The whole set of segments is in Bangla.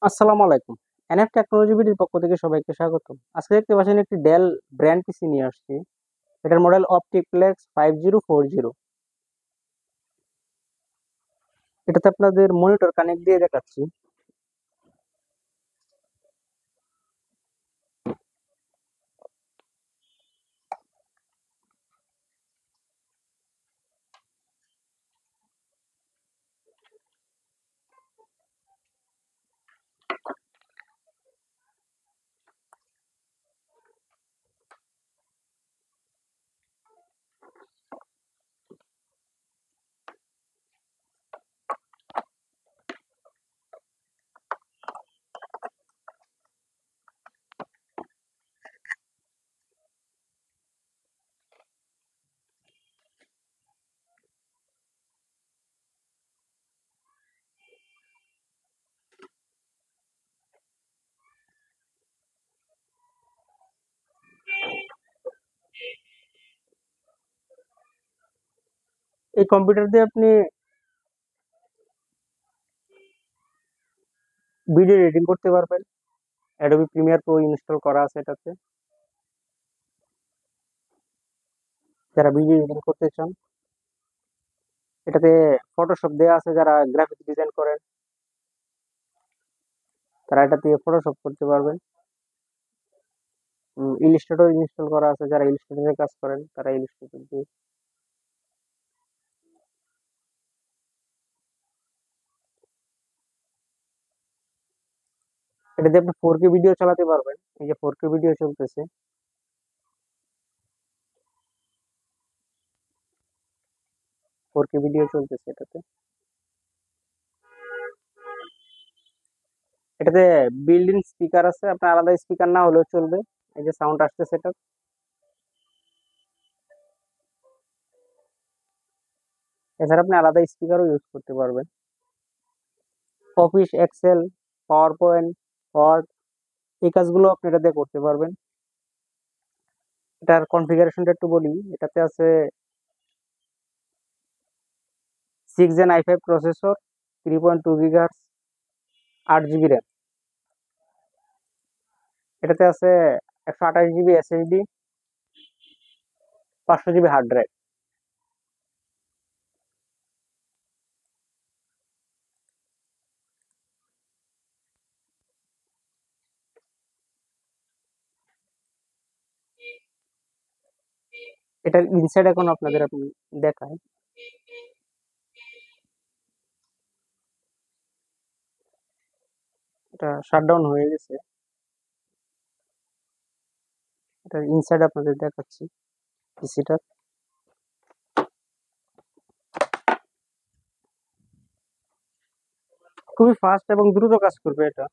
আসসালামু আলাইকুম। এনএফ টেকনোলজি বিডির পক্ষ থেকে সবাইকে স্বাগতম। আজকে দেখতে পাচ্ছেন একটি ডেল ব্র্যান্ড পিসি নিয়ে আসছি। এটার মডেল অপটিপ্লেক্স 5040। এটাতে আপনাদের মনিটর কানেক্ট দিয়ে দেখাচ্ছি। এই কম্পিউটার দিয়ে আপনি ভিডিও এডিটিং করতে পারবেন। অ্যাডোবি প্রিমিয়ার প্রো ইনস্টল করা আছে এটাতে। যারা ভিডিও এডিটিং করতে চান, এটাতে ফটোশপ দেওয়া আছে। যারা গ্রাফিক্স ডিজাইন করেন তারা এটা দিয়ে ফটোশপ করতে পারবেন। ইলিস্ট্রেটর ইনস্টল করা আছে। যারা ইলিস্ট্রেটরের কাজ করেন তারা ইলিস্ট্রেটর দিয়ে এটা দিয়ে আপনি 4K ভিডিও চালাতে পারবেন। এই যে 4K ভিডিও চলতেছে। 4K ভিডিও চলতেছে এটাতে। এটাতে বিল্ড ইন স্পিকার আছে। আপনার আলাদা স্পিকার না হলেও চলবে। এই যে সাউন্ড আসতেছে এটা। এছাড়া আপনি আলাদা স্পিকারও ইউজ করতে পারবেন। Office, Excel, PowerPoint, Word, এই কাজগুলো আপনি এটা দিয়ে করতে পারবেন। এটার কনফিগারেশনটা একটু বলি। এটাতে আছে 6 Gen i5 processor, 3.2 GHz, 8 GB RAM. এটাতে আছে 128 GB SSD, 500 GB hard drive. এটার ইনসাইড এখন আপনাদের আপনি দেখায়। এটা শাটডাউন হয়ে গেছে। এটার ইনসাইড আপনাদের দেখাচ্ছি পিসিটা। খুবই ফাস্ট এবং দ্রুত কাজ করবে এটা।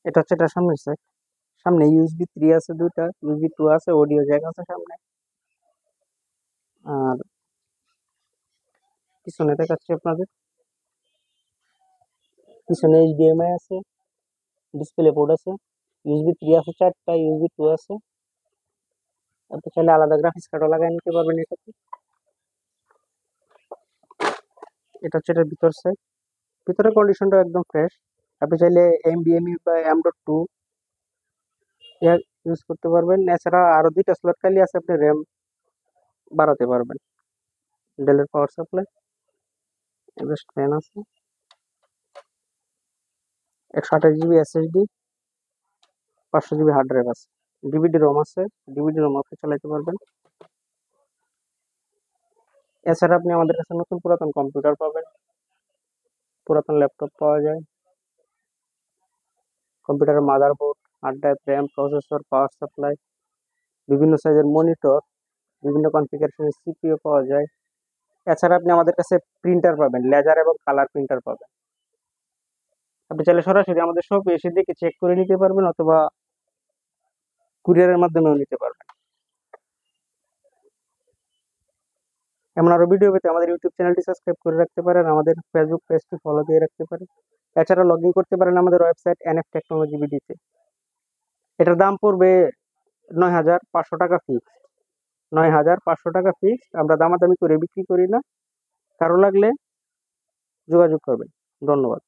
এটা হচ্ছে এটার সামনের সাইড। সামনে USB 3 আছে, দুইটা USB 2 আছে, অডিও জ্যাক আছে সামনে। আর পিছনে দেখাচ্ছি আপনাদের। পিছনে HDMI আছে, ডিসপ্লে পোর্ট আছে, USB 3 আছে চারটা, USB 2 আছে। আপনি চাইলে আলাদা গ্রাফিক্স কার্ডও লাগাই নিতে পারবেন এটাতে। এটা হচ্ছে এটার ভিতর সাইড। ভিতরের কন্ডিশনটা একদম ফ্রেশ। আপনি চাইলে NVMe বা M.2 ইউজ করতে পারবেন। এছাড়া আরো দুইটা স্লট খালি আছে, আপনি র্যাম বাড়াতে পারবেন। ডেলের পাওয়ার সাপ্লাই, এক্সস্ট ফ্যান আছে, 128 GB SSD, 500 GB hard drive আছে, ডিভিডি রোম আছে। ডিভিডি রোম আপনি চালাতে পারবেন। এছাড়া আপনি আমাদের কাছে নতুন পুরাতন কম্পিউটার পাবেন, পুরাতন ল্যাপটপ পাওয়া যায়। কম্পিউটারের motherboard, hard drive, RAM, processor, power supply, বিভিন্ন সাইজের মনিটর, বিভিন্ন কনফিগারেশনের CPU পাওয়া যায়। এছাড়া আপনি আমাদের কাছে প্রিন্টার পাবেন, লেজার এবং কালার প্রিন্টার পাবেন। আপনি চাইলে সরাসরি আমাদের শপে এসে দেখে চেক করে নিতে পারবেন, অথবা কুরিয়ারের মাধ্যমেও নিতে পারবেন। এমন আরো ভিডিও পেতে আমাদের ইউটিউব চ্যানেলটি সাবস্ক্রাইব করে রাখতে পারেন, আমাদের ফেসবুক পেজটি ফলো দিয়ে রাখতে পারেন। এছাড়া লগ ইন করতে পারেন আমাদের ওয়েবসাইট এনএফ টেকনোলজি বিডিতে। এটার দাম পড়বে 9,500 টাকা ফিক্সড। 9,500 টাকা ফিক্সড, আমরা দামাদামি করে বিক্রি করি না। কারো লাগলে যোগাযোগ করবেন। ধন্যবাদ।